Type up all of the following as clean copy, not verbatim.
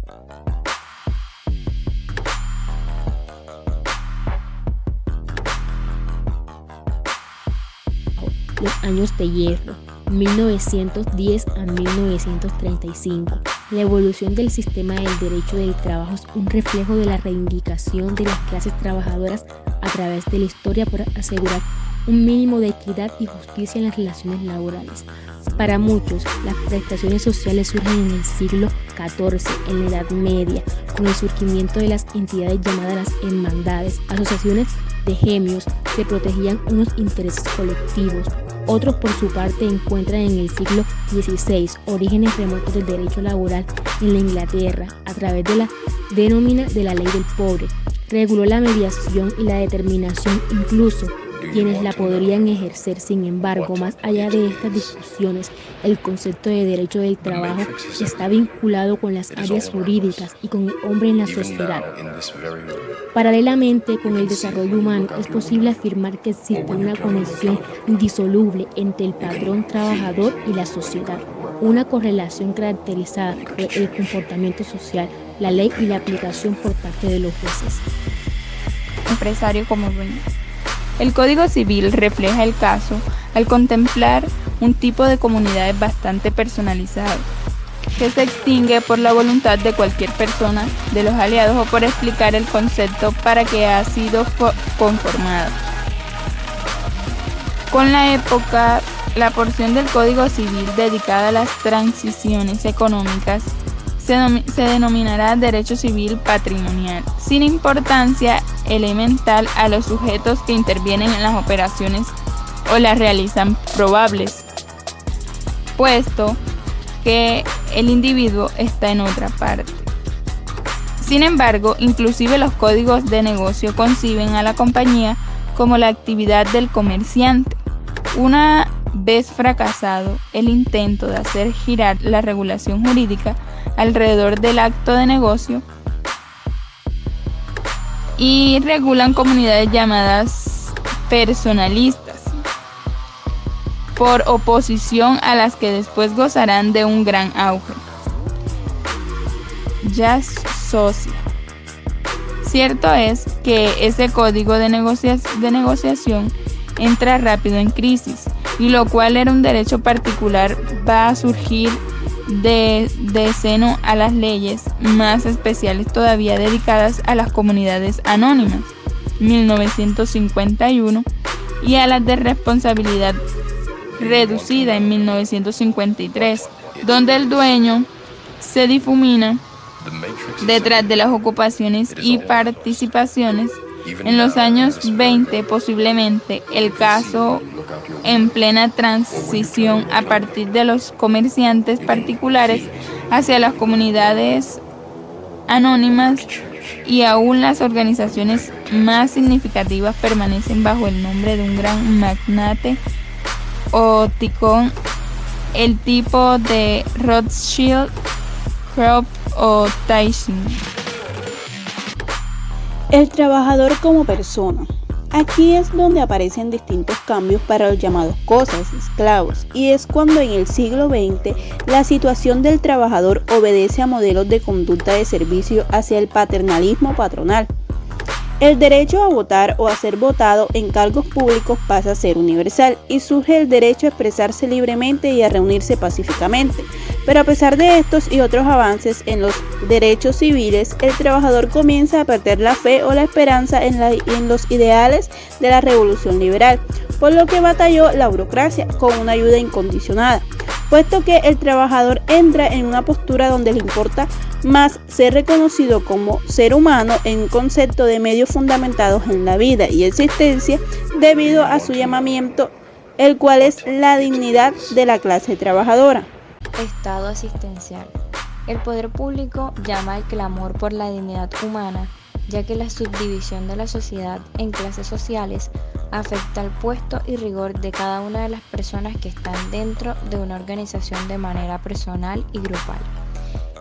Los años de hierro, 1910 a 1935. La evolución del sistema del derecho del trabajo es un reflejo de la reivindicación de las clases trabajadoras a través de la historia por asegurar un mínimo de equidad y justicia en las relaciones laborales. Para muchos, las prestaciones sociales surgen en el siglo XIV, en la Edad Media, con el surgimiento de las entidades llamadas las hermandades, asociaciones de gremios que protegían unos intereses colectivos. Otros, por su parte, encuentran en el siglo XVI orígenes remotos del derecho laboral en la Inglaterra, a través de la denominación de la ley del pobre. Reguló la mediación y la determinación, incluso quienes la podrían ejercer. Sin embargo, más allá de estas discusiones, el concepto de derecho del trabajo está vinculado con las áreas jurídicas y con el hombre en la sociedad. Paralelamente con el desarrollo humano, es posible afirmar que existe una conexión indisoluble entre el patrón trabajador y la sociedad, una correlación caracterizada por el comportamiento social, la ley y la aplicación por parte de los jueces. Empresario como dueño. El Código Civil refleja el caso al contemplar un tipo de comunidades bastante personalizado, que se extingue por la voluntad de cualquier persona de los aliados o por explicar el concepto para que ha sido conformado. Con la época, la porción del Código Civil dedicada a las transiciones económicas se denominará derecho civil patrimonial, sin importancia elemental a los sujetos que intervienen en las operaciones o las realizan probables, puesto que el individuo está en otra parte. Sin embargo, inclusive los códigos de negocio conciben a la compañía como la actividad del comerciante. Una vez fracasado el intento de hacer girar la regulación jurídica alrededor del acto de negocio, y regulan comunidades llamadas personalistas, por oposición a las que después gozarán de un gran auge. Jazz Social. Cierto es que ese código de negociación entra rápido en crisis, y lo cual era un derecho particular va a surgir de seno a las leyes más especiales todavía dedicadas a las comunidades anónimas, 1951, y a las de responsabilidad reducida en 1953, donde el dueño se difumina detrás de las ocupaciones y participaciones. En los años 20, posiblemente, el caso en plena transición a partir de los comerciantes particulares hacia las comunidades anónimas, y aún las organizaciones más significativas permanecen bajo el nombre de un gran magnate o ticón, el tipo de Rothschild, Krupp o Tyson. El trabajador como persona. Aquí es donde aparecen distintos cambios para los llamados cosas, esclavos, y es cuando en el siglo XX la situación del trabajador obedece a modelos de conducta de servicio hacia el paternalismo patronal. El derecho a votar o a ser votado en cargos públicos pasa a ser universal y surge el derecho a expresarse libremente y a reunirse pacíficamente. Pero a pesar de estos y otros avances en los derechos civiles, el trabajador comienza a perder la fe o la esperanza en los ideales de la revolución liberal, por lo que batalló la burocracia con una ayuda incondicionada, puesto que el trabajador entra en una postura donde le importa más ser reconocido como ser humano en un concepto de medios fundamentados en la vida y existencia debido a su llamamiento, el cual es la dignidad de la clase trabajadora. Estado asistencial. El poder público llama al clamor por la dignidad humana, ya que la subdivisión de la sociedad en clases sociales afecta al puesto y rigor de cada una de las personas que están dentro de una organización de manera personal y grupal.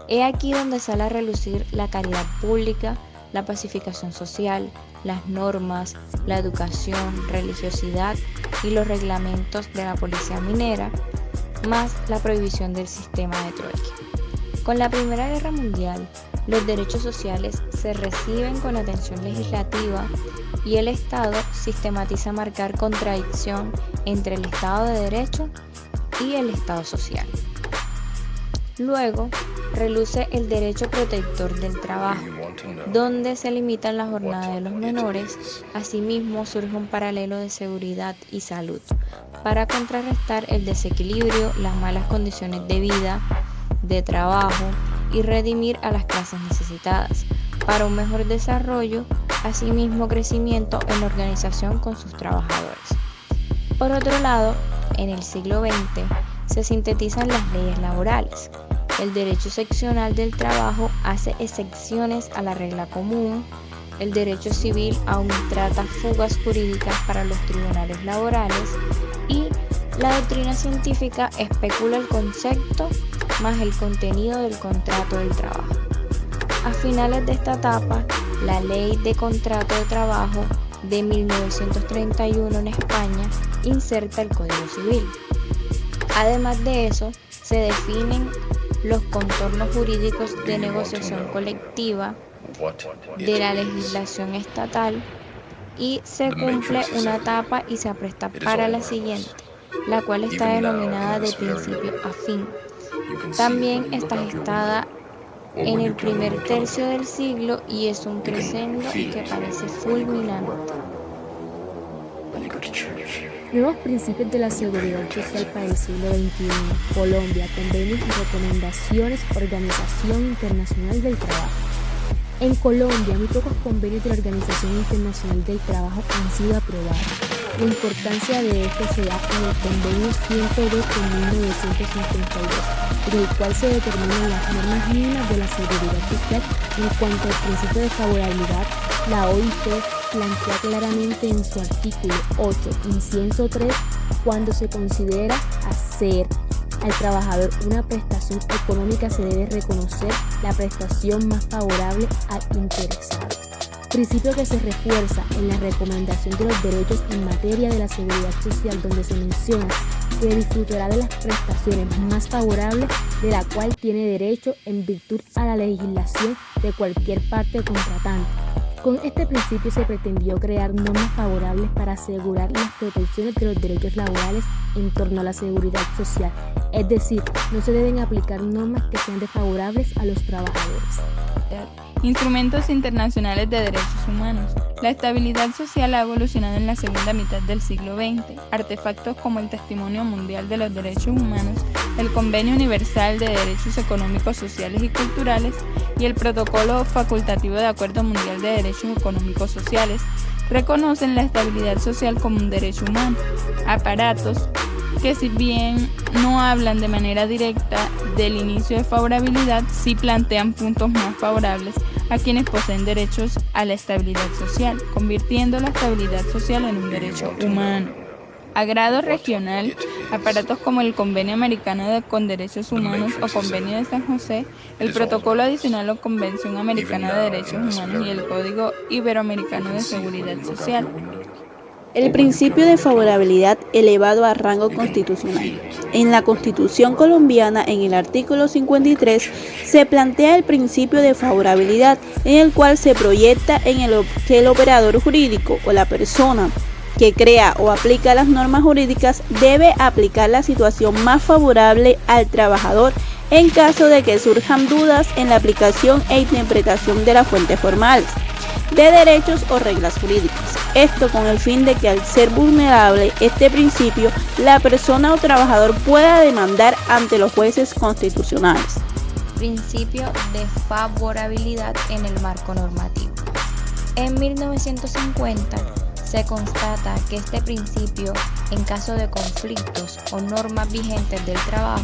He aquí donde sale a relucir la caridad pública, la pacificación social, las normas, la educación, religiosidad y los reglamentos de la policía minera, más la prohibición del sistema de trueque. Con la Primera Guerra Mundial, los derechos sociales se reciben con atención legislativa y el Estado sistematiza marcar contradicción entre el Estado de Derecho y el Estado social. Luego, reluce el derecho protector del trabajo, donde se limitan la jornada de los menores. Asimismo, surge un paralelo de seguridad y salud para contrarrestar el desequilibrio, las malas condiciones de vida, de trabajo y redimir a las clases necesitadas para un mejor desarrollo, asimismo crecimiento en la organización con sus trabajadores. Por otro lado, en el siglo XX se sintetizan las leyes laborales. El derecho seccional del trabajo hace excepciones a la regla común. El derecho civil aún trata fugas jurídicas para los tribunales laborales y la doctrina científica especula el concepto más el contenido del contrato del trabajo. A finales de esta etapa, la Ley de Contrato de Trabajo de 1931 en España inserta el Código Civil. Además de eso, se definen los contornos jurídicos de negociación colectiva de la legislación estatal y se cumple una etapa y se apresta para la siguiente, la cual está denominada de principio a fin. También está gestada en el primer tercio del siglo y es un crescendo que parece fulminante. Nuevos principios de la seguridad social para el siglo XXI. Colombia, convenios y recomendaciones, Organización Internacional del Trabajo. En Colombia, muy pocos convenios de la Organización Internacional del Trabajo han sido aprobados. La importancia de esto se da en el Convenio 102 de 1952, en el cual se determinan las normas mínimas de la seguridad social en cuanto al principio de favorabilidad. La OIT plantea claramente en su artículo 8, incienso 3, cuando se considera hacer al trabajador una prestación económica se debe reconocer la prestación más favorable al interesado. Principio que se refuerza en la recomendación de los derechos en materia de la seguridad social, donde se menciona que disfrutará de las prestaciones más favorables de la cual tiene derecho en virtud a la legislación de cualquier parte contratante. Con este principio se pretendió crear normas favorables para asegurar las protecciones de los derechos laborales en torno a la seguridad social, es decir, no se deben aplicar normas que sean desfavorables a los trabajadores. Instrumentos internacionales de derechos humanos. La estabilidad social ha evolucionado en la segunda mitad del siglo XX. Artefactos como el Testimonio Mundial de los Derechos Humanos, el Convenio Universal de Derechos Económicos, Sociales y Culturales y el Protocolo Facultativo de Acuerdo Mundial de Derechos Económicos Sociales reconocen la estabilidad social como un derecho humano. Aparatos que, si bien no hablan de manera directa del inicio de favorabilidad, sí plantean puntos más favorables a quienes poseen derechos a la estabilidad social, convirtiendo la estabilidad social en un derecho humano. A grado regional, aparatos como el Convenio Americano con Derechos Humanos o Convenio de San José, el Protocolo Adicional o Convención Americana de Derechos Humanos y el Código Iberoamericano de Seguridad Social. El principio de favorabilidad elevado a rango constitucional. En la Constitución colombiana, en el artículo 53, se plantea el principio de favorabilidad, en el cual se proyecta que el operador jurídico o la persona que crea o aplica las normas jurídicas debe aplicar la situación más favorable al trabajador en caso de que surjan dudas en la aplicación e interpretación de las fuentes formales de derechos o reglas jurídicas. Esto con el fin de que, al ser vulnerable este principio, la persona o trabajador pueda demandar ante los jueces constitucionales. Principio de favorabilidad en el marco normativo. En 1950 se constata que este principio, en caso de conflictos o normas vigentes del trabajo,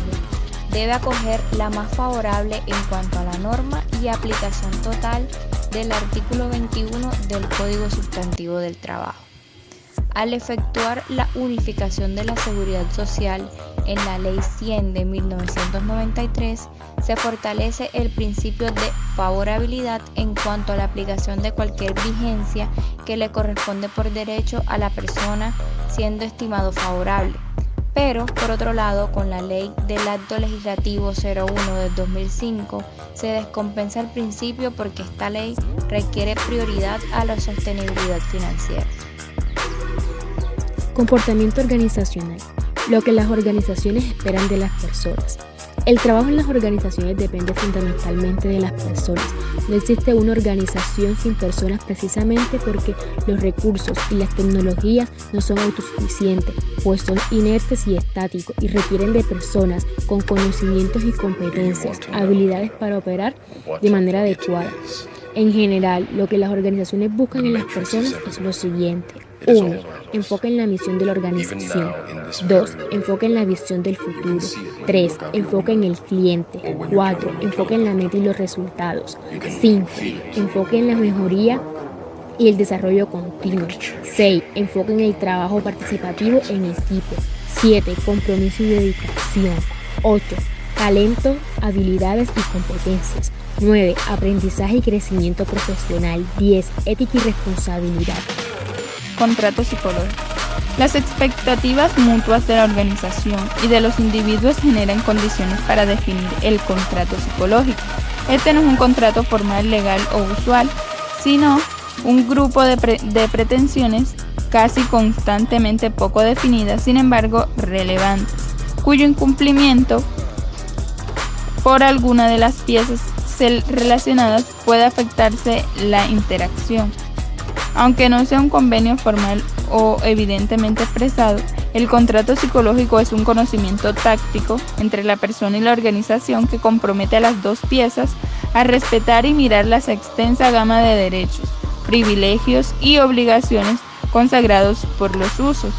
debe acoger la más favorable en cuanto a la norma y aplicación total del artículo 21 del Código Sustantivo del Trabajo. Al efectuar la unificación de la seguridad social en la Ley 100 de 1993, se fortalece el principio de favorabilidad en cuanto a la aplicación de cualquier vigencia que le corresponde por derecho a la persona siendo estimado favorable. Pero, por otro lado, con la ley del Acto Legislativo 01 del 2005, se descompensa el principio porque esta ley requiere prioridad a la sostenibilidad financiera. Comportamiento organizacional. Lo que las organizaciones esperan de las personas. El trabajo en las organizaciones depende fundamentalmente de las personas. No existe una organización sin personas precisamente porque los recursos y las tecnologías no son autosuficientes, pues son inertes y estáticos y requieren de personas con conocimientos y competencias, habilidades para operar de manera adecuada. En general, lo que las organizaciones buscan en las personas es lo siguiente. 1. Enfoque en la misión de la organización. 2. Enfoque en la visión del futuro. 3. Enfoque en el cliente. 4. Enfoque en la meta y los resultados. 5. Enfoque en la mejoría y el desarrollo continuo. 6. Enfoque en el trabajo participativo en equipo. 7. Compromiso y dedicación. 8. Talento, habilidades y competencias. 9. Aprendizaje y crecimiento profesional. 10. Ética y responsabilidad. Contrato psicológico. Las expectativas mutuas de la organización y de los individuos generan condiciones para definir el contrato psicológico. Este no es un contrato formal, legal o usual, sino un grupo de pretensiones casi constantemente poco definidas, sin embargo relevantes, cuyo incumplimiento por alguna de las piezas relacionadas puede afectarse la interacción. Aunque no sea un convenio formal o evidentemente expresado, el contrato psicológico es un conocimiento táctico entre la persona y la organización que compromete a las dos piezas a respetar y mirar la extensa gama de derechos, privilegios y obligaciones consagrados por los usos.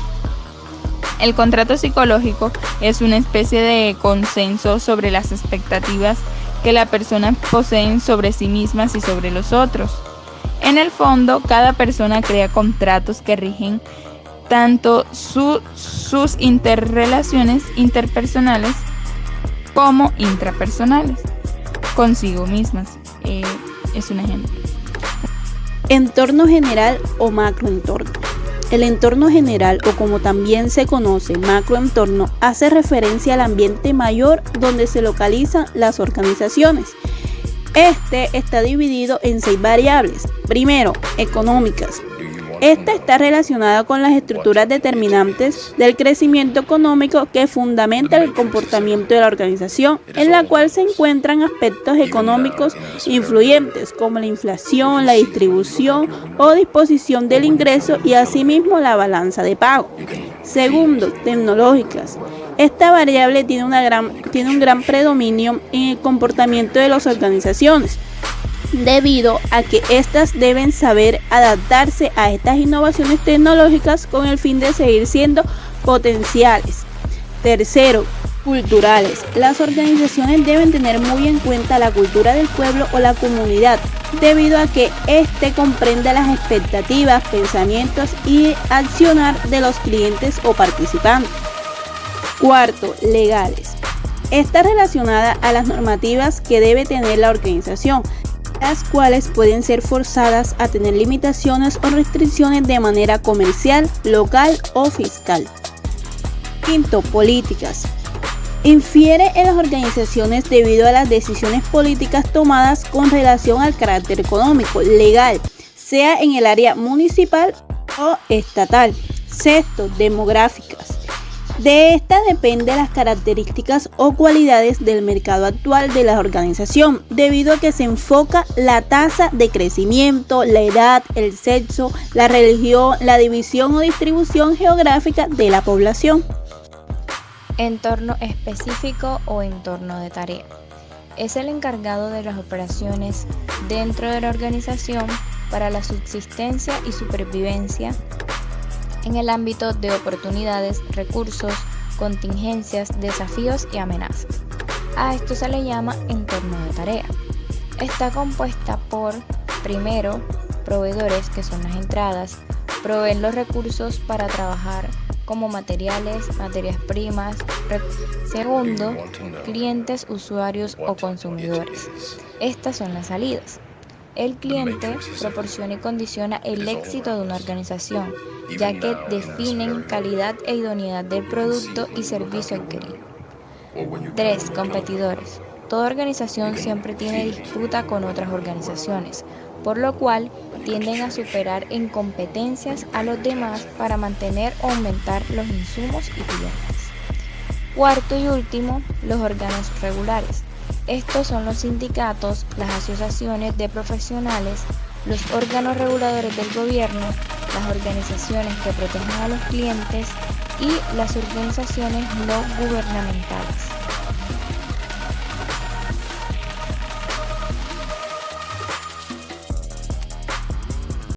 El contrato psicológico es una especie de consenso sobre las expectativas que la persona posee sobre sí mismas y sobre los otros. En el fondo, cada persona crea contratos que rigen tanto sus interrelaciones interpersonales como intrapersonales consigo mismas. Es un ejemplo. Entorno general o macroentorno. El entorno general, o como también se conoce macroentorno, hace referencia al ambiente mayor donde se localizan las organizaciones. Este está dividido en 6 variables. Primero, económicas. Esta está relacionada con las estructuras determinantes del crecimiento económico que fundamentan el comportamiento de la organización, en la cual se encuentran aspectos económicos influyentes como la inflación, la distribución o disposición del ingreso y asimismo la balanza de pago. Segundo, tecnológicas. Esta variable tiene un gran predominio en el comportamiento de las organizaciones, debido a que éstas deben saber adaptarse a estas innovaciones tecnológicas con el fin de seguir siendo potenciales. Tercero, culturales. Las organizaciones deben tener muy en cuenta la cultura del pueblo o la comunidad, debido a que éste comprende las expectativas, pensamientos y accionar de los clientes o participantes. Cuarto, legales. Está relacionada a las normativas que debe tener la organización, las cuales pueden ser forzadas a tener limitaciones o restricciones de manera comercial, local o fiscal. Quinto, políticas. Infiere en las organizaciones debido a las decisiones políticas tomadas con relación al carácter económico, legal, sea en el área municipal o estatal. Sexto, demográficas. De esta dependen las características o cualidades del mercado actual de la organización, debido a que se enfoca la tasa de crecimiento, la edad, el sexo, la religión, la división o distribución geográfica de la población. Entorno específico o entorno de tarea. Es el encargado de las operaciones dentro de la organización para la subsistencia y supervivencia en el ámbito de oportunidades, recursos, contingencias, desafíos y amenazas. A esto se le llama entorno de tarea. Está compuesta por, primero, proveedores, que son las entradas, proveen los recursos para trabajar como materiales, materias primas. Segundo, clientes, usuarios o consumidores. Estas son las salidas. El cliente proporciona y condiciona el éxito de una organización, ya que definen calidad e idoneidad del producto y servicio adquirido. 3. Competidores. Toda organización siempre tiene disputa con otras organizaciones, por lo cual tienden a superar en competencias a los demás para mantener o aumentar los insumos y clientes. 4 y último, los órganos regulares. Estos son los sindicatos, las asociaciones de profesionales, los órganos reguladores del gobierno, las organizaciones que protegen a los clientes y las organizaciones no gubernamentales.